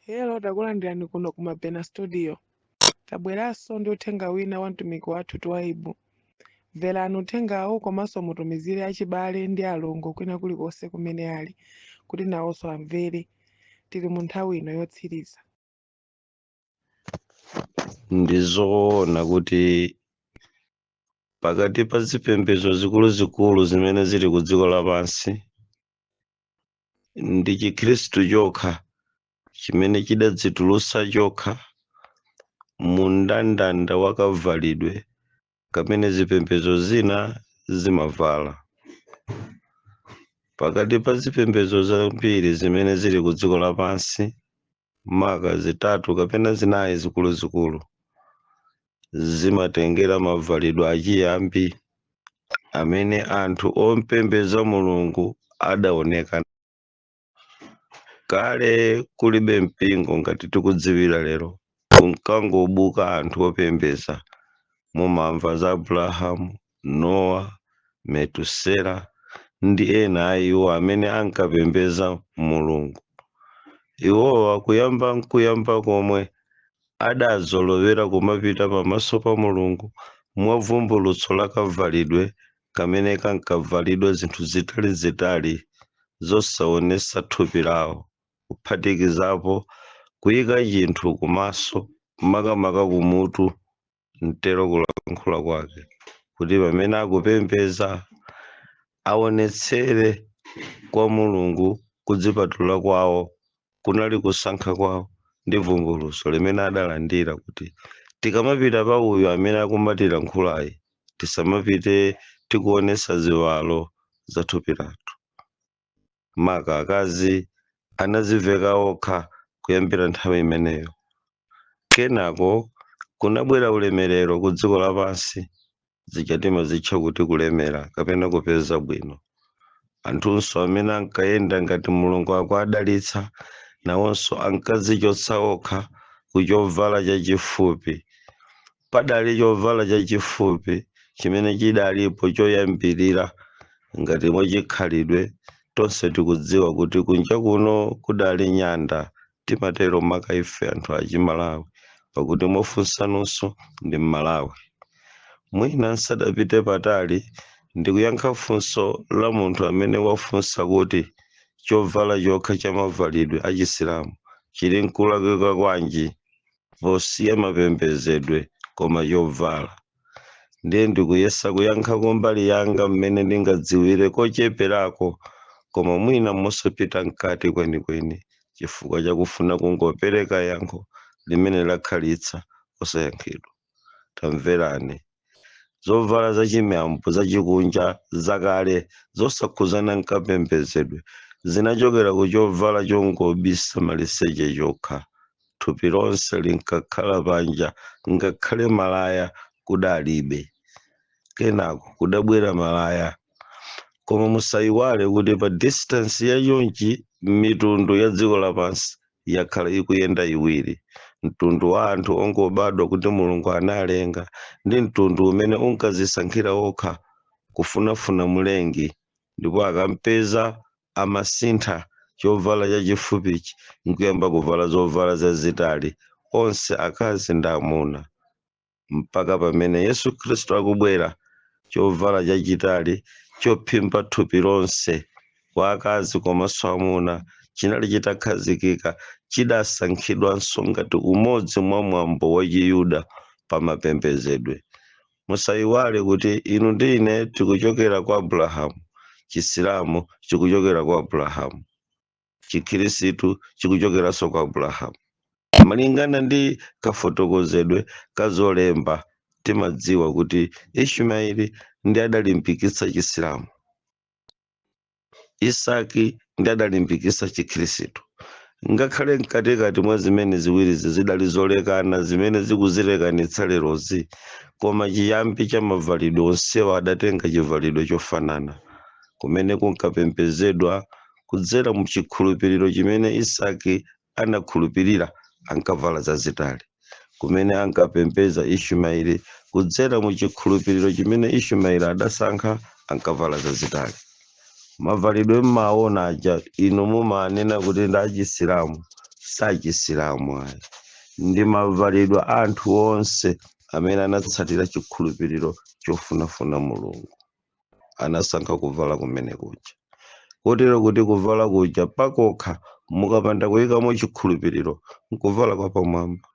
Hello, takulandirani kuno ku Mapena Studio. Tabweranso ndi uthenga wina wa mtumiki wathu Twaibu. Mverani uthengawo komanso mutumizire achibale ndi alongo kwina kulikonse kumene ali, kuti nawonso amvere. Tili mu nthawi ino yotsiriza. Ndizoona kuti pakati pa zipembedzo zikuluzikulu zimene zili ku dziko lapansi ndi Chikhristu chokha chimene chidadzitulutsa chokha mu mndandanda wa kavalidwe kamene zipembedzo zina zimavala. Pakati pa zipembedzo zambiri zimene zili ku dziko lapansi, maka zitatu kapena zinayi zikuluzikulu zimatengera mavalidwe achiyambi amene anthu opembedza Mulungu adaoneka kale. Kulibe mpingo ngati tikudziwira lero, kunkangobuka anthu opembedza. Mumamva za Abrahamu, Nowa, Metusela ndi ena a iwo amene ankapembedza Mulungu. Iwowa kuyamba komwe adazolowera kumapita pamaso pa Mulungu mwa vumbulutso la kavalidwe kamene kankavalidwa zinthu zitalizitali zosaonesa thupi lawo, kuphatikizapo kuyika chinthu kumaso makamaka kumutu, mtero kulankhula kwake, kuti pamene akupembedza aonetsere kwa Mulungu kudzipatula kwawo kunali kusankha kwawo ndi vumbulutso limene adalandira kuti tikamapita pa uyu amene akumatilankhulayi tisamapite tikuonesa ziwalo za thupi lathu. Maka akazi anaziveka okha kuyambira nthawi imeneyo. Kenako kunabwera ulemerero ku dziko lapansi, zichatima zitcha kuti kulemera kapena kupeza bwino. Anthunso amene ankayenda ngati Mulungu akuadalitsa nawonso ankadzichotsa okha ku chovala chachifupi. Padali chovala chachifupi chimene chidalipo choyambirira ngati mwachikhalidwe. Tonse tikudziwa kuti kunja kuno kudali nyanda, timatero maka ife anthu achimalawi, pakuti mofunsanunso ndi Mmalawi. Mwina nsadapite patali ndikuyankha funso la munthu amene wafunsa kuti chovala chokha cha mavalidwe achisilamu chili nkulakwika kwanji posiya mapembedzedwe koma chovala. Ndiye ndikuyesa kuyankha kumbali yanga mmene ndingadziwire kocheperako, koma mwina mosapita mkati kwenikweni chifukwa chakufuna kungopereka yankho limene lakhalitsa osayankhidwa. Tamverani. Zovala zachimiyambo zachikunja zakale zosakhuzana nkapembedzedwe zinachokera ku chovala chongobisa maliseche chokha. Thupi lonse linkakhala panja, ngakhale malaya kudalibe. Kenako kudabwera malaya, koma musayiwale kuti pa distance ya yonchi mitundu ya dziko lapansi yakhala ikuyenda iwiri. Mtundu wa anthu ongobadwa kuti Mulungu analenga ndi mtundu umene unkazisankhira okha kufunafuna Mlengi, ndipo akampeza amasintha chovala chachifupichi nkuyamba kuvala zovala zazitali, onse akazi ndi amuna. Mpaka pamene Yesu Khristu akubwera, chovala chachitali chophimba thupi lonse kwa akazi komanso amuna chinali chitakhazikika, chidasankhidwanso ngati umodzi mwa mwambo wa Chiyuda pa mapembedzedwe. Musayiwale kuti inu ndi ine tikuchokera kwa Abrahamu, Chisilamu chikuchokera kwa Abrahamu, Chikhristu chikuchokeranso kwa Abrahamu. Malingana ndi kafotokozedwe kazolemba timadziwa kuti Ishmaeli ndi adalimbikitsa Chisilamu, Isaki ndi adalimbikitsa Chikhristu. Ngakhale mkatikati mwa zimene ziwirizi zidali zolekana zimene zikuzilekanitsa lerozi, koma chiyambi cha mavalidwe onsewa adatenga chivalidwe chofanana, kumene kunkapembedzedwa kudzera mu chikhulupiriro chimene Isaki anakhulupirira ankavala zazitali, kumene ankapembedza Ishmaeli kudzera mu chikhulupiriro chimene Ishmaeli adasankha ankavala zazitali. Mavalidwe mmaona aja inu mumanena kuti ndi achisilamu, sachisilamu ayi, ndi mavalidwe a anthu onse amene anatsatira chikhulupiriro chofunafuna Mulungu anasankha kuvala kumene kuja. Kotero kuti kuvala kuja pakokha mukapanda kuyikamo chikhulupiriro nkuvala kwa pamwamba,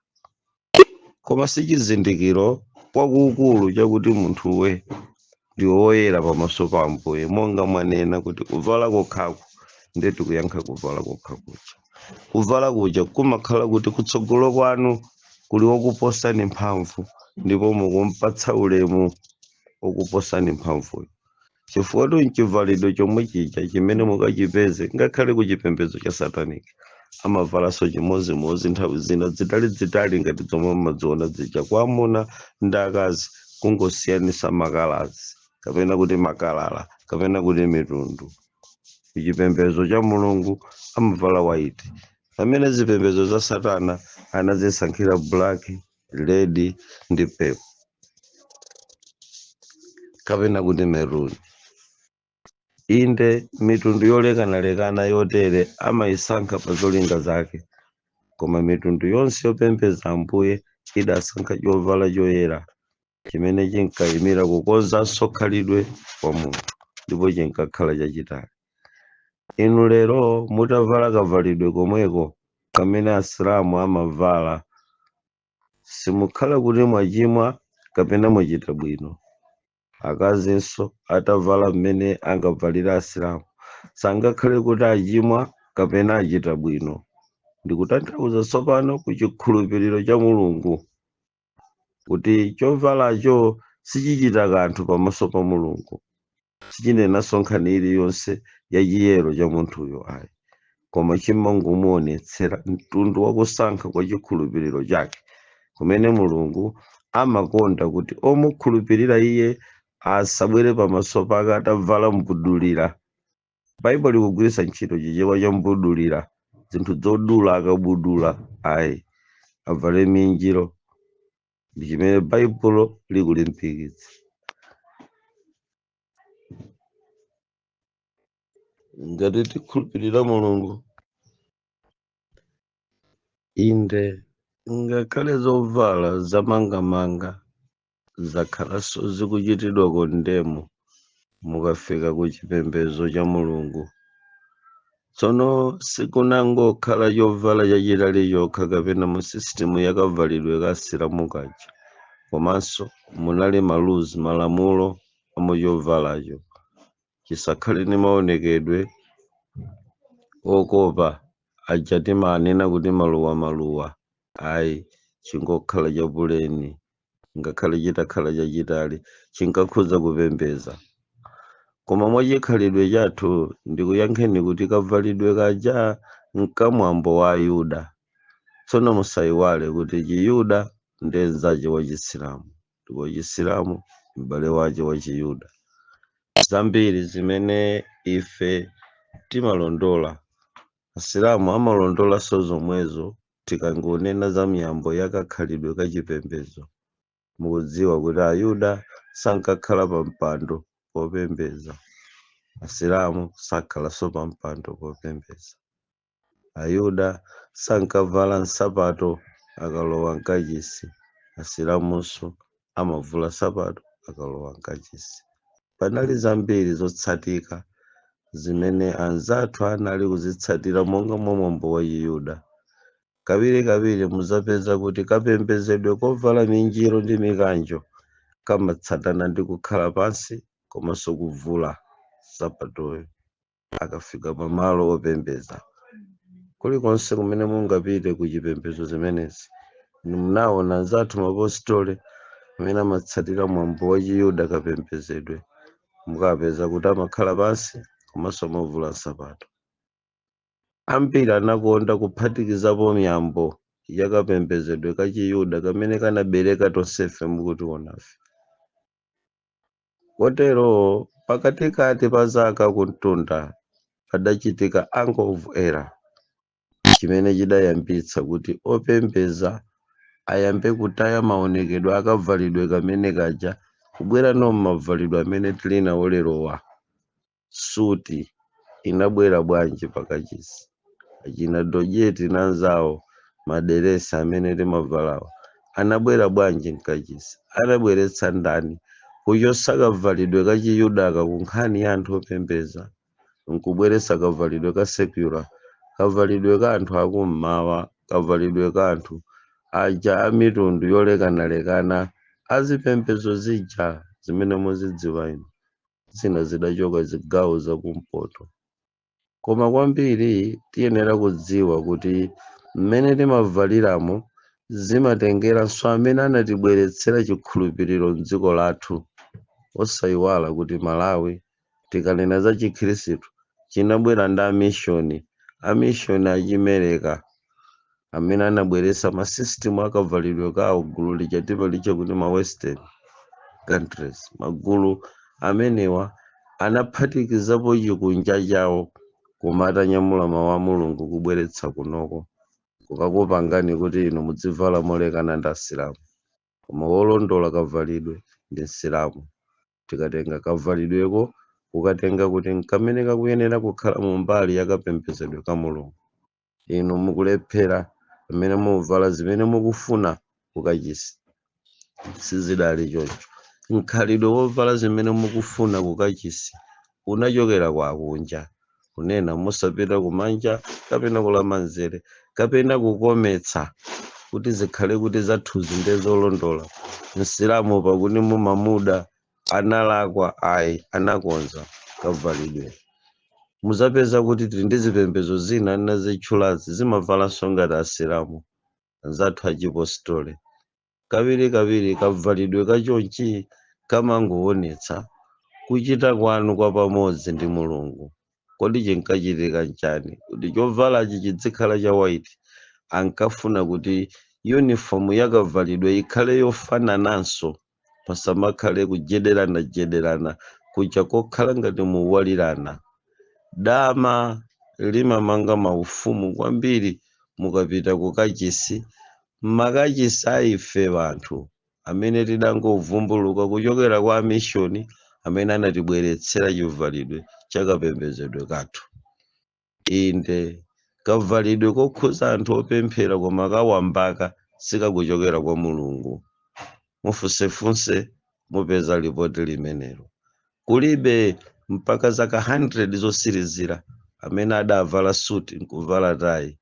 koma si chizindikiro kwakukulu chakuti munthuwe ndi woyera pamaso pa Ambuye, monga mwanena kuti kuvala kokhaku ndiye tikuyankha kuvala kokha kuja. Kuvala kuja kumakhala kuti kutsogolo kwanu kuli wokuposani mphamvu ndipo mukumpatsa ulemu wokuposani mphamvuyo, chifukwa nchivalidwe chomwe chija chimene mukachipeze ngakhale kuchipembedzo cha sataniki amavalanso chimozimozi nthawi zina zitalizitali ngati zomwe mumadziona zija. Kwa amuna ndi akazi kungosiyanisa makalazi kapena kuti makalala kapena kuti mitundu. Kuchipembedzo cha Mulungu amavala white, pamene zipembedzo za Satana anazisankhira black, red ndi purple kapena kuti maroon. Inde mitundu yolekanalekana yotere amayisankha pa zolinga zake, koma mitundu yonse yopembedza Ambuye idasankha chovala choyera chimene chinkayimira kukonzanso khalidwe kwa munthu ndipo chinkakhala chachitali. Inu lero mutavala kavalidwe komweko kamene Asilamu amavala, simukhala kuti mwachimwa kapena mwachita bwino. Akazinso atavala mmene angavalira Asilamu sangakhale kuti achimwa kapena achita bwino. Ndikutanthauza tsopano ku chikhulupiriro cha Mulungu kuti chovalacho sichichita kanthu pamaso pa Mulungu, sichinenanso nkhani iliyonse ya chiyero cha munthuyo ayi, koma chimangumuonetsera mtundu wakusankha kwa chikhulupiriro chake kumene Mulungu amakonda kuti omukhulupirira iye asabwere pamaso pake atavala mbudulira. Baibulo likugwiritsa ntchito chichewa cha mbudulira, zinthu zodula akabudula ayi, avale minjiro, ndi chimene Baibulo likulimbikitsa. Ngati tikhulupirira Mulungu, inde ngakhale zovala zamangamanga zakhalanso zikuchitidwa kondemo mukafika ku chipembedzo cha Mulungu. Tsono sikunangokhala chovala chachitali chokha kapena mu sisitemu yakavalidwe ka Asilamu kaja, komanso munali maluzi, malamulo amuchovalacho. Chisakhale ndi maonekedwe okopa aja timanena kuti maluwa ayi, chingokhala chapuleni. Ngakhale chitakhala chachitali chinkakhudza kupembedza, koma mwachikhalidwe chathu ndikuyankheni kuti kavalidwe kaja nkamwambo wa Ayuda. Tsono musayiwale kuti Chiyuda ndi nzache wa Chisilamu ndipo Chisilamu m'bale wache wa Chiyuda. Zambiri zimene ife timalondola Asilamu amalondolanso zomwezo. Tikangonena za miyambo yakakhalidwe kachipembedzo, mukudziwa kuti Ayuda sankakhala pa mpando popembedza, Asilamu sakhalanso pa mpando popembedza. Ayuda sankavala nsapato akalowa mkachisi, Asilamunso amavula sapato akalowa mkachisi. Panali zambiri zotsatika zimene anzathu anali kuzitsatira monga mwa mwambo wa Chiyuda. Kawirikawiri muzapeza kuti kapembedzedwe kovala minjiro ndi mikanjo kamatsatana ndi kukhala pansi komanso kuvula sapatoyo akafika pamalo opembedza. Kulikonse kumene mungapite ku chipembedzo zimenezi, munaona anzathu mapostole amene amatsatira mwambo wa Chiyuda kapembedzedwe, mukapeza kuti amakhala pansi komanso amavula nsapato. Ambiri anakonda kuphatikizapo miyambo yakapembedzedwe ka Chiyuda kamene kanabereka tonsefe mukutionafe. Kotero pakatikati pa zaka kumtunda padachitika Age of Era, chimene chidayambitsa kuti opembedza ayambe kutaya maonekedwe akavalidwe kamene kaja kubwera mavalidwe amene tili nawo lerowa. Suti inabwera bwanji pakachisi? achina dojeti nanzawo maderesi amene timavalawa anabwera bwanji mkachisi, anabweretsa ndani kuchosa kavalidwe ka chiyudaka ku nkhani ya anthu opembeza, nkubweretsa kavalidwe ka secular, kavalidwe ka anthu akummawa, kavalidwe ka anthu aja a mitundu yolekanalekana azipembezo zija zimene muzidziwa inu zina zidachoka zigawo zakumpoto. Koma kwambiri tiyenera kudziwa kuti mmene timavaliramo zimatengeranso amene anatibweretsera chikhulupiriro m'dziko lathu. Osayiwala kuti Malawi tikanena za chikhirisitu chinabwera ndi amishoni achimereka amene anabweretsa masisitimu akavalidwe kawo, gulu lija timalicha kuti ma western countries. Magulu amenewa anaphatikizapo chikunja chawo koma atanyamula mawu a Mulungu kubweretsa kunoko kukakupangani kuti inu mudzivala molekana ndi asilamu, koma wolondola kavalidwe ndi nsilamu. Tikatenga kavalidweko kukatenga kuti nkamene kakuyenera kukhala mu mbali yakapembedzedwe ka Mulungu, inu mukulephera amene muvala zimene mukufuna kukachisi sizidali choncho. Mkhalidwe wovala zimene mukufuna kukachisi unachokera kwa akunja, kunena musapita kumanja kapena kulamanzere kapena kukometsa kuti zikhale kuti zathuzi ndezolondola. Msilamu pakuti mumamuda analakwa ayi anakonza kavalidwe. Muzapeza kuti tili ndi zipembedzo zina nazitchulazi zimavalanso ngati asilamu anzathu achipostole. Kawirikawiri kavalidwe kachonchi kamangoonetsa kuchita kwanu kwa pamodzi ndi Mulungu. Kodi chinkachitika nchani kuti chovalachi chizikhala cha white? Ankafuna kuti uniform yakavalidwe ikhale yofanananso, pasamakhale kujederana kuja kokhala ngati muwalirana. Dama limamanga maufumu kwambiri mukapita kukachisi. Makachisi aife vanthu amene tidangovumbuluka kuchokera kwa amishoni amene anatibweretsera chivalidwe chakapembedzedwe kathu. Inde kavalidwe kokhuza anthu opemphera koma kawambaka sikakuchokera kwa Mulungu. Mufunsefunse mupeza lipoti limenelo. Kulibe mpaka zaka 100 zosirizira amene adavala suti nkuvala tayi,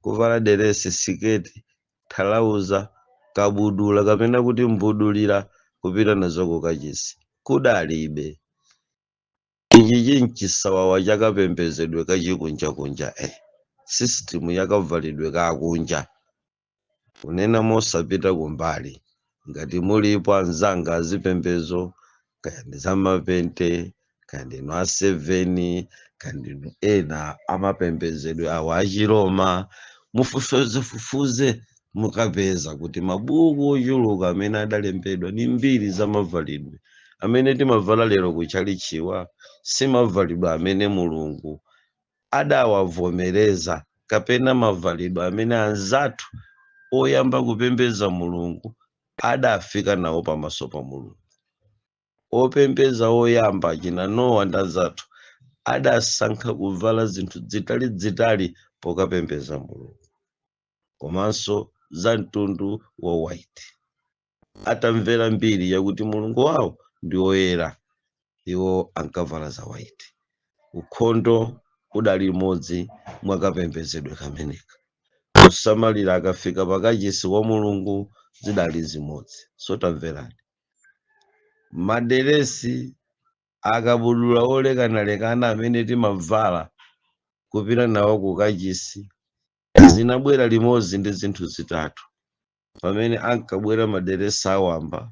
kuvala deresi, siketi, thalauza, kabudula kapena kuti mbudulira kupita nazo kukachisi kudalibe. Ichi chinchisawawa chakapembedzedwe kachikunjakunja system yakavalidwe kakunja. Kunena mosapita kumbali ngati mulipo anzanga azipembezo kaya ndi zamapente kaya ndinu a 7 kaya ndinu ena amapembedzedwe awo achiroma, mufufuze mukapeza kuti mabuku ochuluka amene adalembedwa ndi mbiri za mavalidwe amene timavala lero kuchalichiwa si mavalidwe amene Mulungu adawavomereza kapena mavalidwe amene anzathu oyamba kupembeza Mulungu adafika nawo pamaso pa Mulungu. Opembeza oyamba china Nowa ndi anzathu adasankha kuvala zinthu zitali pokapembeza Mulungu, komanso za mtundu wa white. Atamvera mbiri yakuti Mulungu wawo ndi oyera, iwo ankavala za white. Ukhondo udali limodzi mwakapembedzedwe kameneka. Kusamalira akafika pakachisi wa Mulungu zidali zimodzi. So tamverani. Maderesi akabudula olekanalekana amene timavala kupita nawo kukachisi zinabwera limodzi ndi zinthu zitatu. Pamene ankabwera maderesi awamba,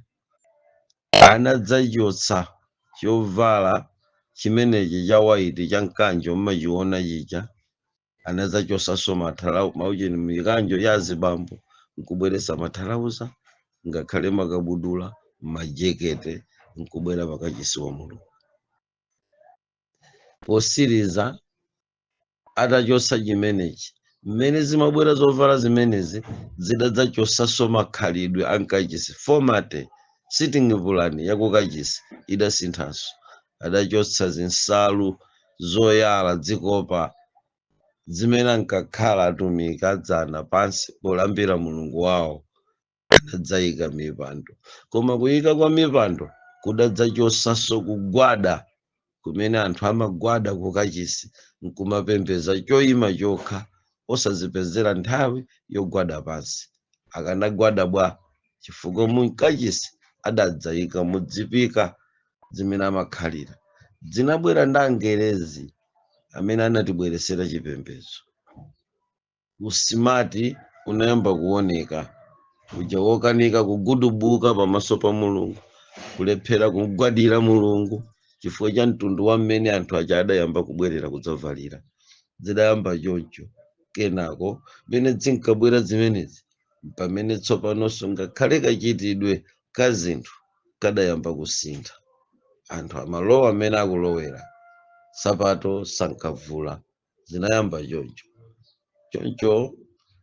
anadzachotsa chovala chimenechi cha white cha mkanjo mmachiona chija, anadzachosanso maucheni mikanjo ya azibambo nkubweretsa mathalauza ngakhale makabudula majekete nkubwera pakachisi wa Mulungu. Posiriza atachotsa chimenechi, mmene zimabwera zovala zimenezi zidadzachosanso makhalidwe ankachisi. Format sitting plan yakukachisi idasinthanso. Adachotsa zinsalu zoyala dzikopa zimene ankakhala atumiki adzana pansi polambira mulungu wawo adadzayika mipando. Koma kuyika kwa mipando kudadzachosanso kugwada kumene anthu amagwada kukachisi nkumapembedza choyima chokha osazipezera nthawi yogwada pansi. Akanagwada bwa chifukwa mukachisi adadzayika mudzipika zimene amakhalira. Zinabwera ndi Angerezi amene anatibweresera chipembedzo. Usimati unayamba kuoneka uja wokanika kugudubuka pamaso pa Mulungu, kulephera kugwadira Mulungu chifukwa cha mtundu wa mmene anthu aja adayamba kubwerera kudzavalira. Zidayamba choncho. Kenako mene zinkabwera zimenezi pamene tsopanonso ngakhale kachitidwe ka zinthu kadayamba kusintha. Anthu amalowa amene akulowera sapato sankavula. Zinayamba choncho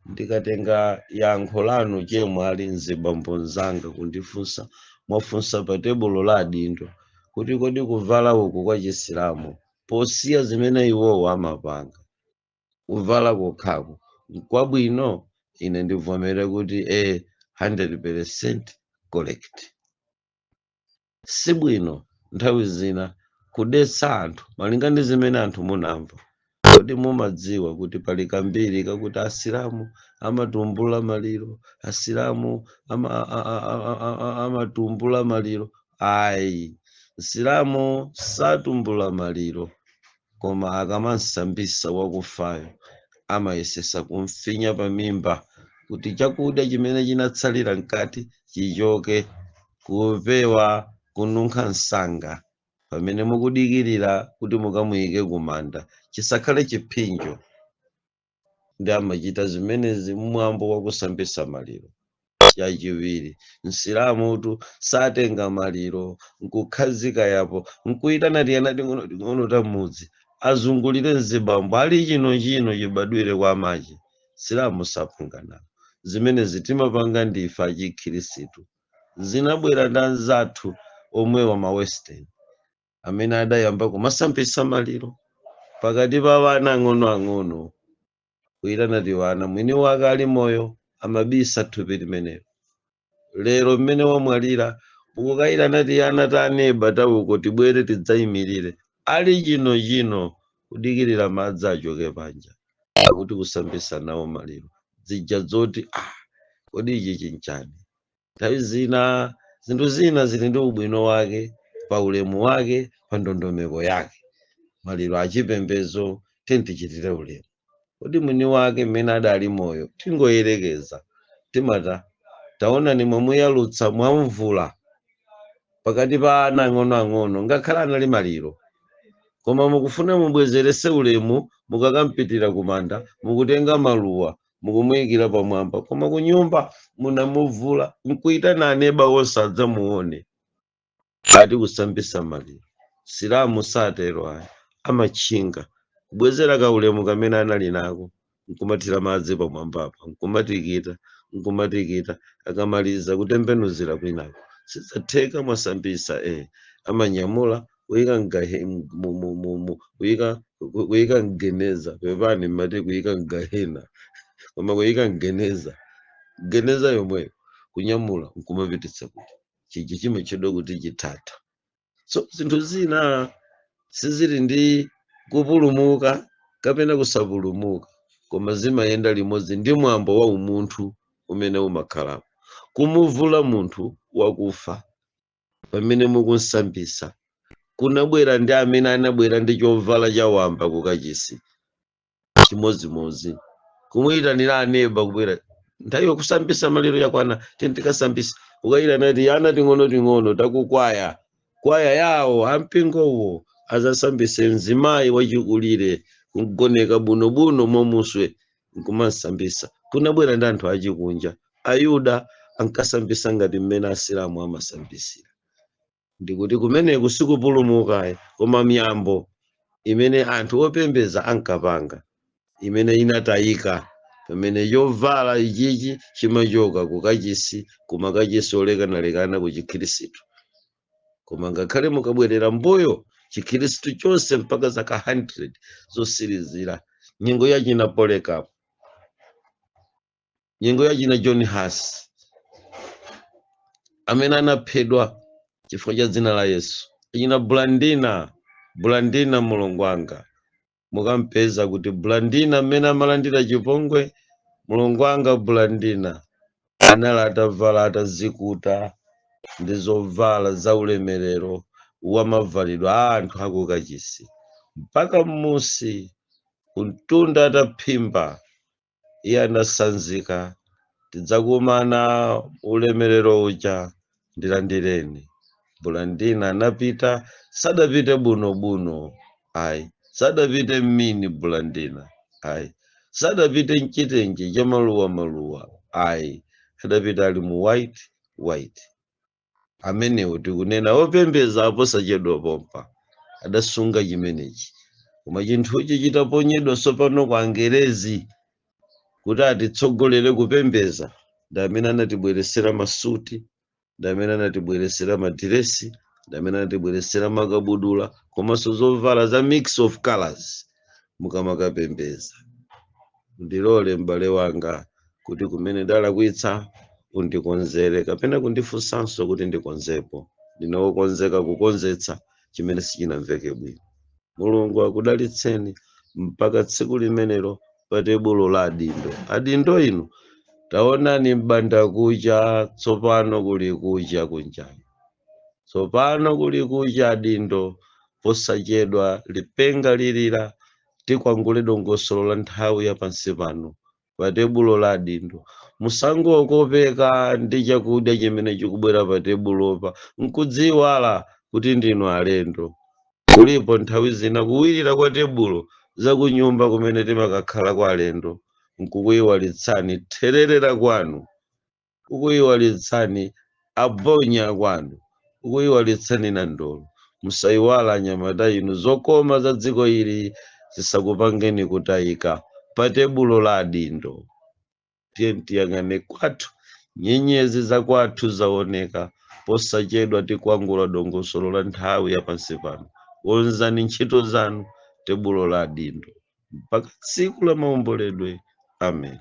ndikatenga yankho lanu chemwe ali mzibambo nzanga kundifunsa mwafunsa pa tebulo la adindo kuti kodi kuvala uku kwa Chisilamu posiya zimene iwowo amapanga kuvala kokhako kwabwino, ine ndivomere kuti 100% correct. Sibwino nthawi zina kudetsa anthu malinga ndi zimene anthu munamva. Kodi mumadziwa kuti pali kambiri kakuti Asilamu amatumbula maliro, Asilamu amatumbula maliro? Ayi, Asilamu satumbula maliro, koma akamansambisa wakufayo amayesesa kumfinya pamimba kuti chakudya chimene chinatsalira mkati chichoke, kupewa kununkha msanga. Pamene mukudikirira kuti mukamuyike kumanda chisakhale chiphinjo. Ndi amachita zimenezi mwambo wakusambisa maliro. Chachiwiri, Msilamutu satenga maliro nkukhazika yapo nkuitana tiyana ting'ono tamudzi azungulire mzibambo ali chino chibadwire kwa amachi. Silamu sapanga nawo zimenezi timapanga ndife achikhirisitu. Zinabwera ndi anzathu omwe wa mawestern amene adayamba kumasambisa maliro pakati pa wana ang'ono kuitana tiwana mwini wake ali moyo amabisa thupi limenelo. Lero mmene wamwalira ukukayitana tiyana taneba tauko tibwere tidzayimirire ali chino kudikirira madzi achoke panja akuti kusambisa nawo maliro. Zija zoti kodi ichi chinchani. Nthawi zina zinthu zina zili ndi ubwino wake, pa ulemu wake, pa ndondomeko yake. Maliro achipembezo tichitire ulemu. Kodi mwini wake mmene adali moyo tingoyerekeza timata taona ni mwamuyalutsa mwamvula pakati pa ana ang'ono ngakhala anali maliro. Koma mukufuna mubwezerese ulemu mukakampitira kumanda mukutenga maluwa mukumuyikira pamwamba, koma kunyumba munamuvula nkuitana aneba onse adzamuone. Ati kusambisa maliro. Silamu satero aya amachinga kubwezera ka ulemu kamene anali nako nkumathira madzi pamwambapa nkumatikita akamaliza kutembenuzira kwinako sizatheka mwasambisa. Amanyamula kuyika mgeneza pepani mmati kuyika mgahena, koma kuyika mgeneza yomweyo kunyamula nkumapititsa kuti chiji chimwe chidwa kuti chithatha. So zinthu zina sizili ndi kupulumuka kapena kusapulumuka, koma zimayenda limodzi ndi mwambo wa umunthu umene umakhalapo. Kumuvula munthu wakufa pamene mukunsambisa kunabwera ndi amene anabwera ndi chovala chawamba kukachisi chimodzimodzi kumuyitanira aneba kubwera nthawi yokusambisa maliro yakwana tikasambisa ukayitana tiyana ting'ono takukwaya kwaya yawo ampingowo azasambise mzimayi wachikulire kugoneka bunobuno momuswe nkumasambisa. Kunabwera ndi anthu achikunja, Ayuda ankasambisa ngati mmene Asilamu amasambisira. Ndikuti kumeneku sikupulumuka, koma miyambo imene anthu opembeza ankapanga imene inatayika pamene yovala ichichi chimachoka kukachisi kumakachisi olekanalekana ku chikhirisitu. Koma ngakhale mukabwerera mbuyo chikhirisitu chonse mpaka zaka 100 zosirizira nyengo ya jina Polycarp, nyengo ya jina John Huss amene anaphedwa chifukwa cha dzina la Yesu. Jina Blandina mulungu wanga, mukampeza kuti Blandina amene amalandira chipongwe. Mulungu wanga Blandina anali atavala atazikuta ndi zovala za ulemerero wa mavalidwe a anthu akukachisi, mpaka mmusi kuntunda ataphimba iye anasanzika. Tidzakumana ulemerero uja ndilandireni. Blandina anapita, sadapite buno ayi, sadapite mini Blandina ayi, sadapite mchitenje cha maluwa ayi, adapita ali mu white. Amenewo tikunena opembeza aposachedwa pompa adasunga chimenechi. Koma chinthuchi chitaponyedwa sopano kwa Angerezi kuti atitsogolere kupembeza, ndi amene anatibweresera masuti, ndi amene anatibweresera madiresi, ndi amene anatibweresera makabudula, komanso zovala za mix of colors mukamakapembeza. Ndilole m'bale wanga kuti kumene ndalakwitsa undikonzere, kapena kundifunsanso kuti ndikonzepo. Ndinawokonzeka kukonzetsa chimene sichinamveke bwino. Mulungu akudalitseni mpaka tsiku limenelo pa tebulo la adindo inu. Taonani m'banda kucha, tsopano kuli kucha kunjani. Tsopano kuli kucha adindo, posachedwa lipenga lilira tikwangule dongosolo la nthawi ya pansi pano pa tebulo la adindo. Musangokopeka ndi chakudya chimene chikubwera pa tebulopa nkudziwala kuti ndinu alendo. Kulipo nthawi zina kuwirira kwa tebulo za kunyumba kumene timakakhala kwa alendo nkukuyiwalitsani thererera kwanu, kukuyiwalitsani abonya kwanu, kukuyiwalitsani na ndolo. Musayiwala anyamata inu zokoma za dziko ili zisakupangeni kutayika pa tebulo la adindo. Tiyang'ane kwathu, nyenyezi za kwathu zaoneka, posachedwa tikwangula dongosolo la nthawi ya pansi pano. Wonzani ntchito zanu tebulo la adindo mpaka tsiku la maomboledwe. Amen.